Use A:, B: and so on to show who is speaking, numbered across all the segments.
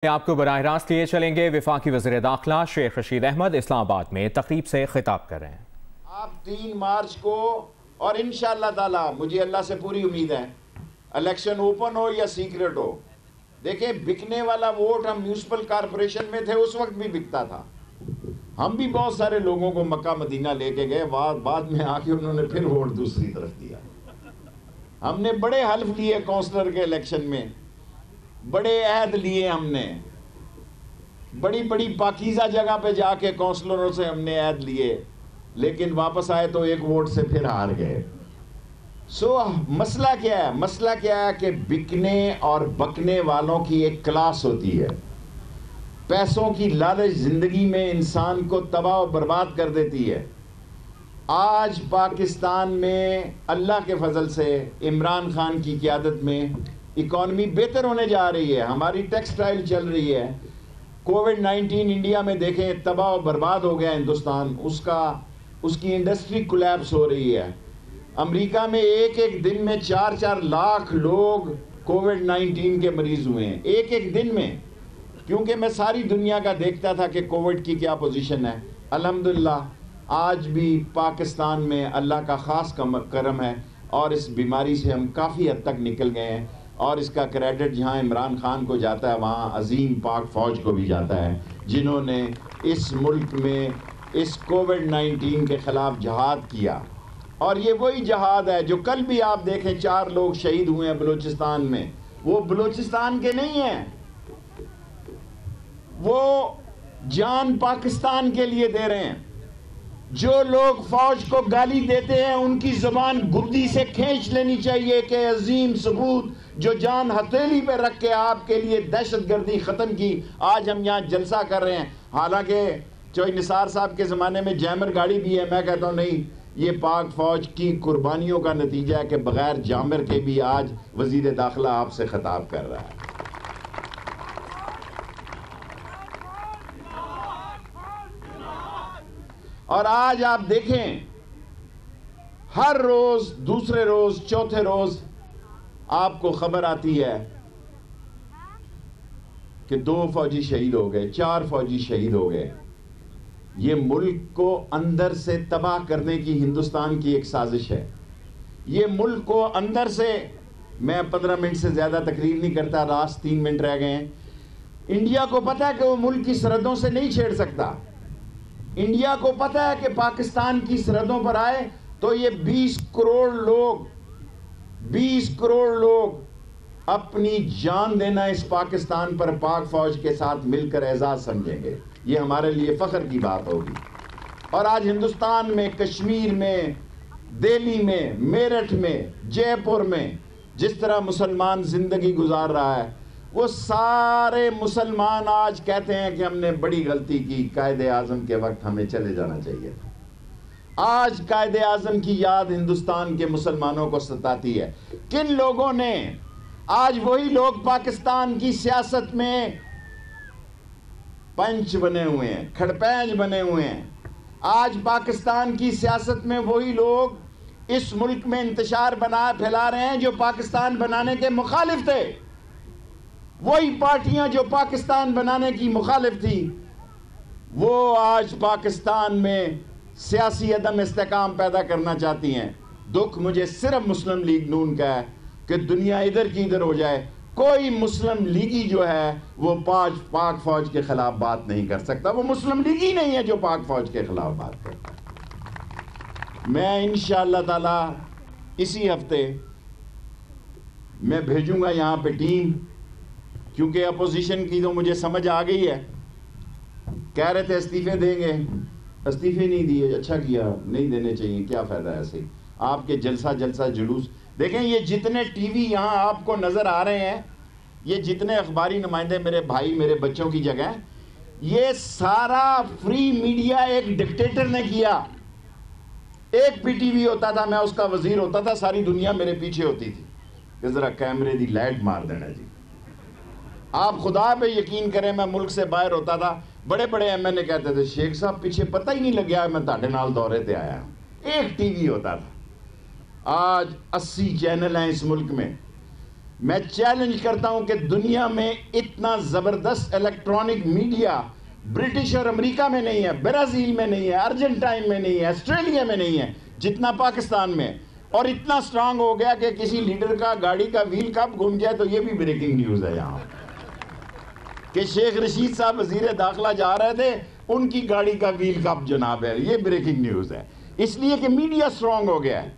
A: آپ کو براہ راست لیے چلیں گے۔ وفاقی وزیر داخلہ شیخ رشید احمد اسلام آباد میں تقریب سے خطاب کر رہے ہیں۔
B: آپ 3 مارچ کو اور انشاءاللہ تعالی مجھے اللہ سے پوری امید ہے الیکشن اوپن ہو یا سیکرٹ ہو، دیکھیں بکنے والا ووٹ ہم میونسپل کارپوریشن میں تھے اس وقت بھی بکتا تھا، ہم بھی بہت سارے لوگوں کو مکہ مدینہ لے کے گئے، بعد میں آ کے انہوں نے پھر ووٹ دوسری طرف دیا۔ ہم نے بڑے حلف لیے کونسلر کے الیکشن میں، بڑے عہد لیے، ہم نے بڑی بڑی پاکیزہ جگہ پہ جا کے کونسلروں سے ہم نے عہد لیے، لیکن واپس آئے تو ایک ووٹ سے پھر ہار گئے۔ مسئلہ کیا ہے؟ مسئلہ کیا ہے کہ بکنے اور بکنے والوں کی ایک کلاس ہوتی ہے۔ پیسوں کی لالچ زندگی میں انسان کو تباہ و برباد کر دیتی ہے۔ آج پاکستان میں اللہ کے فضل سے عمران خان کی قیادت میں اکانومی بہتر ہونے جا رہی ہے، ہماری ٹیکسٹائل چل رہی ہے۔ کووڈ-19 انڈیا میں دیکھیں تباہ و برباد ہو گیا ہندوستان، اس کی انڈسٹری کولیپس ہو رہی ہے۔ امریکہ میں ایک دن میں 4 لاکھ لوگ کووڈ-19 کے مریض ہوئے ہیں، ایک دن میں، کیونکہ میں ساری دنیا کا دیکھتا تھا کہ کووڈ کی کیا پوزیشن ہے۔ الحمدللہ آج بھی پاکستان میں اللہ کا خاص کرم ہے اور اس بیماری سے ہم کافی حد تک نکل گئے ہیں، اور اس کا کریڈٹ جہاں عمران خان کو جاتا ہے وہاں عظیم پاک فوج کو بھی جاتا ہے، جنہوں نے اس ملک میں اس کووڈ-19 کے خلاف جہاد کیا۔ اور یہ وہی جہاد ہے جو کل بھی آپ دیکھیں 4 لوگ شہید ہوئے ہیں بلوچستان میں، وہ بلوچستان کے نہیں ہیں، وہ جان پاکستان کے لیے دے رہے ہیں۔ جو لوگ فوج کو گالی دیتے ہیں ان کی زبان گدی سے کھینچ لینی چاہیے کہ عظیم ثبوت جو جان ہتھیلی پہ رکھ کے آپ کے لیے دہشت گردی ختم کی، آج ہم یہاں جلسہ کر رہے ہیں۔ حالانکہ چوہی نثار صاحب کے زمانے میں جیمر گاڑی بھی ہے، میں کہتا ہوں نہیں، یہ پاک فوج کی قربانیوں کا نتیجہ ہے کہ بغیر جامر کے بھی آج وزیر داخلہ آپ سے خطاب کر رہا ہے۔ اور آج آپ دیکھیں ہر روز، دوسرے روز، چوتھے روز آپ کو خبر آتی ہے کہ 2 فوجی شہید ہو گئے، 4 فوجی شہید ہو گئے۔ یہ ملک کو اندر سے تباہ کرنے کی ہندوستان کی ایک سازش ہے۔ یہ ملک کو اندر سے، میں 15 منٹ سے زیادہ تقریر نہیں کرتا، لاسٹ 3 منٹ رہ گئے ہیں۔ انڈیا کو پتہ ہے کہ وہ ملک کی سرحدوں سے نہیں چھیڑ سکتا۔ انڈیا کو پتہ ہے کہ پاکستان کی سرحدوں پر آئے تو یہ 20 کروڑ لوگ اپنی جان دینا اس پاکستان پر پاک فوج کے ساتھ مل کر اعزاز سمجھیں گے۔ یہ ہمارے لیے فخر کی بات ہوگی۔ اور آج ہندوستان میں، کشمیر میں، دہلی میں، میرٹھ میں، جے پور میں جس طرح مسلمان زندگی گزار رہا ہے، وہ سارے مسلمان آج کہتے ہیں کہ ہم نے بڑی غلطی کی، قائد اعظم کے وقت ہمیں چلے جانا چاہیے تھا۔ آج قائد اعظم کی یاد ہندوستان کے مسلمانوں کو ستاتی ہے۔ کن لوگوں نے، آج وہی لوگ پاکستان کی سیاست میں پنچ بنے ہوئے ہیں، کھڑپینج بنے ہوئے ہیں۔ آج پاکستان کی سیاست میں وہی لوگ اس ملک میں انتشار پھیلا رہے ہیں جو پاکستان بنانے کے مخالف تھے۔ وہی پارٹیاں جو پاکستان بنانے کی مخالف تھی، وہ آج پاکستان میں سیاسی عدم استحکام پیدا کرنا چاہتی ہیں۔ دکھ مجھے صرف مسلم لیگ نون کا ہے کہ دنیا ادھر کی ادھر ہو جائے، کوئی مسلم لیگی جو ہے وہ پاک فوج کے خلاف بات نہیں کر سکتا۔ وہ مسلم لیگی نہیں ہے جو پاک فوج کے خلاف بات کرتا ہے۔ میں انشاءاللہ تعالی اسی ہفتے میں بھیجوں گا یہاں پہ ٹیم، کیونکہ اپوزیشن کی تو مجھے سمجھ آ گئی ہے۔ کہہ رہے تھے استعفے دیں گے، استعفے نہیں دیے، اچھا کیا، نہیں دینے چاہیے، کیا فائدہ ہے ایسے آپ کے جلسہ جلوس۔ دیکھیں یہ جتنے ٹی وی یہاں آپ کو نظر آ رہے ہیں، یہ جتنے اخباری نمائندے میرے بھائی، میرے بچوں کی جگہ، یہ سارا فری میڈیا ایک ڈکٹیٹر نے کیا۔ ایک پی ٹی وی ہوتا تھا، میں اس کا وزیر ہوتا تھا، ساری دنیا میرے پیچھے ہوتی تھی کہ ذرا کیمرے دی لائٹ مار دینا جی۔ آپ خدا پہ یقین کریں، میں ملک سے باہر ہوتا تھا، بڑے ایم این اے کہتے تھے شیخ صاحب پیچھے پتہ ہی نہیں لگیا میں تاڑے نال دورے تے آیا ہوں۔ ایک ٹی وی ہوتا تھا، آج 80 چینل ہیں اس ملک میں۔ میں چیلنج کرتا ہوں کہ دنیا میں اتنا زبردست الیکٹرانک میڈیا برٹش اور امریکہ میں نہیں ہے، برازیل میں نہیں ہے، ارجنٹائن میں نہیں ہے، آسٹریلیا میں نہیں ہے جتنا پاکستان میں، اور اتنا سٹرانگ ہو گیا کہ کسی لیڈر کا گاڑی کا ویل کب گھوم جائے تو یہ بھی بریکنگ نیوز ہے یہاں کہ شیخ رشید صاحب وزیر داخلہ جا رہے تھے، ان کی گاڑی کا ویل کب جناب ہے، یہ بریکنگ نیوز ہے، اس لیے کہ میڈیا سٹرانگ ہو گیا ہے۔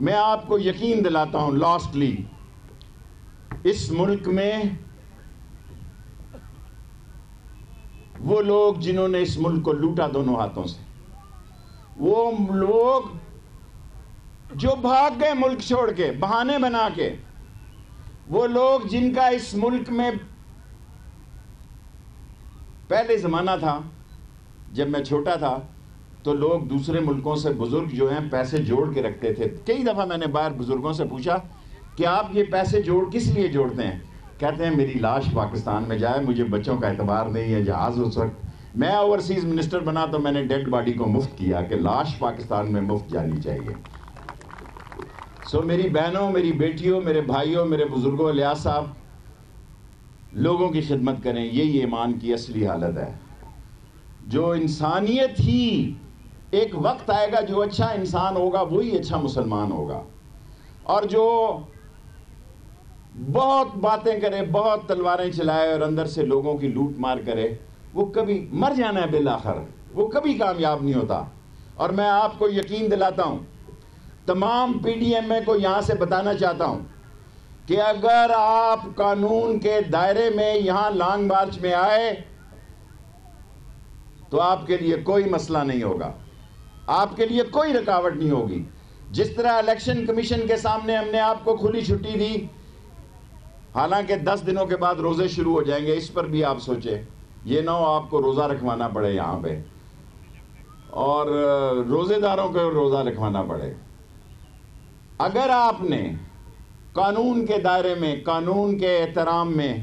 B: میں آپ کو یقین دلاتا ہوں لاسٹلی، اس ملک میں وہ لوگ جنہوں نے اس ملک کو لوٹا دونوں ہاتھوں سے، وہ لوگ جو بھاگ گئے ملک چھوڑ کے بہانے بنا کے، وہ لوگ جن کا اس ملک میں پہلے زمانہ تھا جب میں چھوٹا تھا تو لوگ دوسرے ملکوں سے بزرگ جو ہیں پیسے جوڑ کے رکھتے تھے۔ کئی دفعہ میں نے باہر بزرگوں سے پوچھا کہ آپ یہ پیسے کس لیے جوڑتے ہیں؟ کہتے ہیں میری لاش پاکستان میں جائے، مجھے بچوں کا اعتبار نہیں ہے، جہاز اس وقت میں اوورسیز منسٹر بنا تو میں نے ڈیڈ باڈی کو مفت کیا کہ لاش پاکستان میں مفت جانی چاہیے۔ سو میری بہنوں، میری بیٹیوں، میرے بھائیوں، میرے بزرگوں، الیاس صاحب، لوگوں کی خدمت کریں، یہی ایمان کی اصلی حالت ہے۔ جو انسانیت ہی، ایک وقت آئے گا جو اچھا انسان ہوگا وہی اچھا مسلمان ہوگا، اور جو بہت باتیں کرے، بہت تلواریں چلائے اور اندر سے لوگوں کی لوٹ مار کرے، وہ کبھی مر جانا ہے بالآخر، وہ کبھی کامیاب نہیں ہوتا۔ اور میں آپ کو یقین دلاتا ہوں، تمام پی ڈی ایم اے کو یہاں سے بتانا چاہتا ہوں کہ اگر آپ قانون کے دائرے میں یہاں لانگ مارچ میں آئے تو آپ کے لیے کوئی مسئلہ نہیں ہوگا، آپ کے لیے کوئی رکاوٹ نہیں ہوگی۔ جس طرح الیکشن کمیشن کے سامنے ہم نے آپ کو کھلی چھٹی دی، حالانکہ 10 دنوں کے بعد روزے شروع ہو جائیں گے، اس پر بھی آپ سوچیں، یہ نہ ہو آپ کو روزہ رکھوانا پڑے یہاں پہ اور روزے داروں کو روزہ رکھوانا پڑے۔ اگر آپ نے قانون کے دائرے میں، قانون کے احترام میں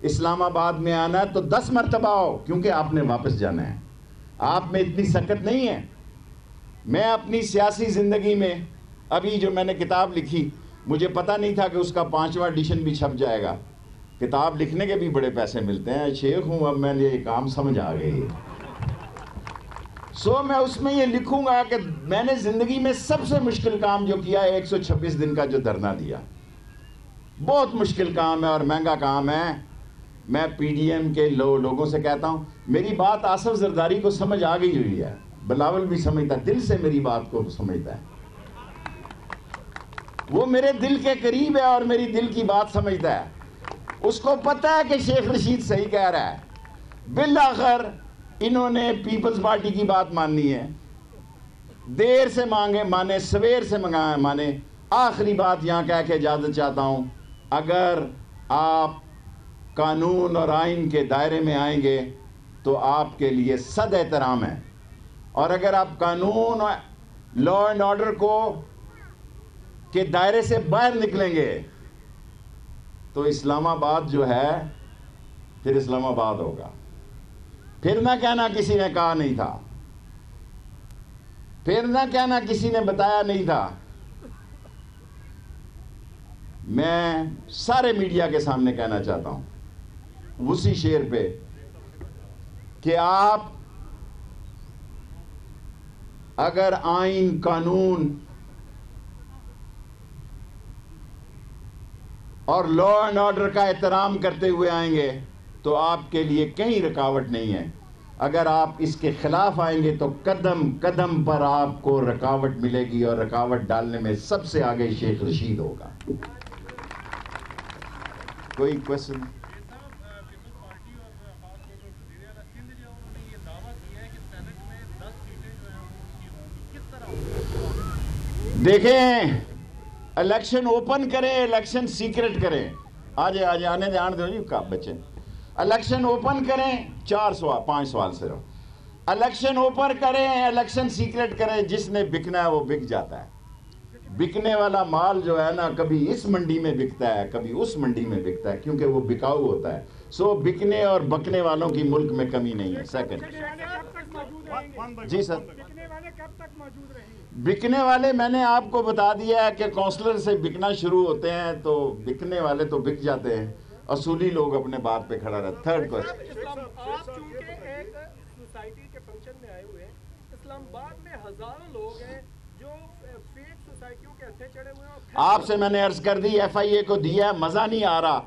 B: اسلام آباد میں آنا ہے تو 10 مرتبہ آؤ، کیونکہ آپ نے واپس جانا ہے۔ آپ میں اتنی سکت نہیں ہے۔ میں اپنی سیاسی زندگی میں ابھی جو میں نے کتاب لکھی، مجھے پتہ نہیں تھا کہ اس کا 5واں ایڈیشن بھی چھپ جائے گا۔ کتاب لکھنے کے بھی بڑے پیسے ملتے ہیں، شیخ ہوں اب میں نے یہ کام سمجھ آ گئی۔ میں اس میں یہ لکھوں گا کہ میں نے زندگی میں سب سے مشکل کام جو کیا ہے 126 دن کا جو دھرنا دیا، بہت مشکل کام ہے اور مہنگا کام ہے۔ میں پی ڈی ایم کے لوگوں سے کہتا ہوں، میری بات آصف زرداری کو سمجھ آ گئی ہوئی ہے، بلاول بھی سمجھتا ہے، دل سے میری بات کو سمجھتا ہے، وہ میرے دل کے قریب ہے اور میری دل کی بات سمجھتا ہے۔ اس کو پتہ ہے کہ شیخ رشید صحیح کہہ رہا ہے۔ بالآخر انہوں نے پیپلز پارٹی کی بات ماننی ہے، دیر سے مانے، سویر سے مانے۔ آخری بات یہاں کہہ کے اجازت چاہتا ہوں، اگر آپ قانون اور آئین کے دائرے میں آئیں گے تو آپ کے لیے صد احترام ہے، اور اگر آپ قانون اور لا اینڈ آرڈر کے دائرے سے باہر نکلیں گے تو اسلام آباد جو ہے پھر اسلام آباد ہوگا۔ پھر نہ کہنا کسی نے کہا نہیں تھا، پھر نہ کہنا کسی نے بتایا نہیں تھا۔ میں سارے میڈیا کے سامنے کہنا چاہتا ہوں اسی شعر پہ کہ آپ اگر آئین، قانون اور لا اینڈ آرڈر کا احترام کرتے ہوئے آئیں گے تو آپ کے لیے کہیں رکاوٹ نہیں ہے۔ اگر آپ اس کے خلاف آئیں گے تو قدم قدم پر آپ کو رکاوٹ ملے گی، اور رکاوٹ ڈالنے میں سب سے آگے شیخ رشید ہوگا۔ کوئی کوئسچن؟ دیکھیں، الیکشن اوپن کریں، الیکشن سیکرٹ کریں۔ آج آنے دھیان دو جی کب بچے۔ الیکشن اوپن کریں، 5 سوال صرف۔ الیکشن اوپن کریں، الیکشن سیکرٹ کریں، جس نے بکنا ہے وہ بک جاتا ہے۔ بکنے والا مال جو ہے نا، کبھی اس منڈی میں بکتا ہے، کبھی اس منڈی میں بکتا ہے، کیونکہ وہ بکاؤ ہوتا ہے۔ بکنے اور بکنے والوں کی ملک میں کمی نہیں ہے۔ سیکنڈ جی سر، بکنے والے میں نے آپ کو بتا دیا ہے کہ کونسلر سے بکنا شروع ہوتے ہیں تو بکنے والے تو بک جاتے ہیں، اصولی لوگ اپنے بات پہ کھڑا رہتے۔ تھرڈ کوسچن،
C: آپ چونکہ ایک سوسائٹی کے فنکشن میں آئے ہوئے ہیں، اسلام آباد میں ہزاروں لوگ ہیں جو فیک سوسائٹیوں کے ہتھے چڑھے ہوئے ہیں۔
B: آپ سے میں نے عرض کر دی، ایف آئی اے کو دیا ہے، مزہ نہیں آ رہا،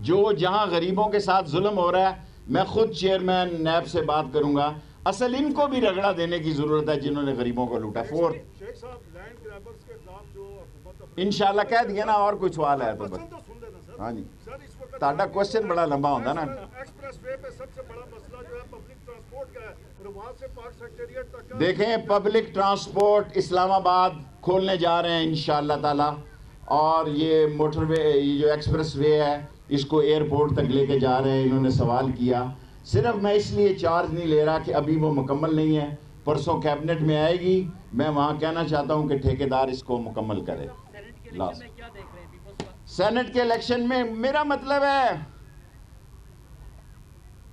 B: جو جہاں غریبوں کے ساتھ ظلم ہو رہا ہے، میں خود چیئرمین نیب سے بات کروں گا، اصل ان کو بھی رگڑا دینے کی ضرورت ہے جنہوں نے غریبوں کو لوٹا۔ فورتھ، انشاءاللہ کہہ دیا نا، اور کوئی سوال ہے تو بس۔ ہاں جی، تاڑا کوسچن بڑا لمبا ہوتا نا۔
C: ایکسپریس وے پہ سب سے بڑا مسئلہ جو ہے پبلک ٹرانسپورٹ کا ہے، وہاں سے پارک سیکریٹریٹ تک۔
B: دیکھیں، پبلک ٹرانسپورٹ اسلام آباد کھولنے جا رہے ہیں انشاءاللہ تعالی، اور یہ موٹر وے، یہ جو ایکسپریس وے ہے، اس کو ایئرپورٹ تک لے کے جا رہے ہیں۔ انہوں نے سوال کیا، صرف میں اس لیے چارج نہیں لے رہا کہ ابھی وہ مکمل نہیں ہے، پرسوں کیبنٹ میں آئے گی، میں وہاں کہنا چاہتا ہوں کہ ٹھیکیدار اس کو مکمل کرے۔ سینٹ کے الیکشن میں میرا مطلب ہے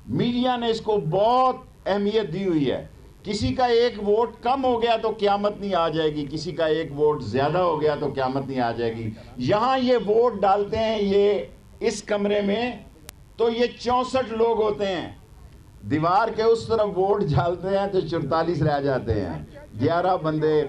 B: میڈیا نے اس کو بہت اہمیت دی ہوئی ہے، کسی کا ایک ووٹ کم ہو گیا تو قیامت نہیں آ جائے گی، کسی کا ایک ووٹ زیادہ ہو گیا تو قیامت نہیں آ جائے گی۔ یہاں یہ ووٹ ڈالتے ہیں یہ اس کمرے میں تو یہ 64 لوگ ہوتے ہیں، دیوار کے اس طرف ووٹ ڈالتے ہیں تو 44 رہ جاتے ہیں، 11 بندے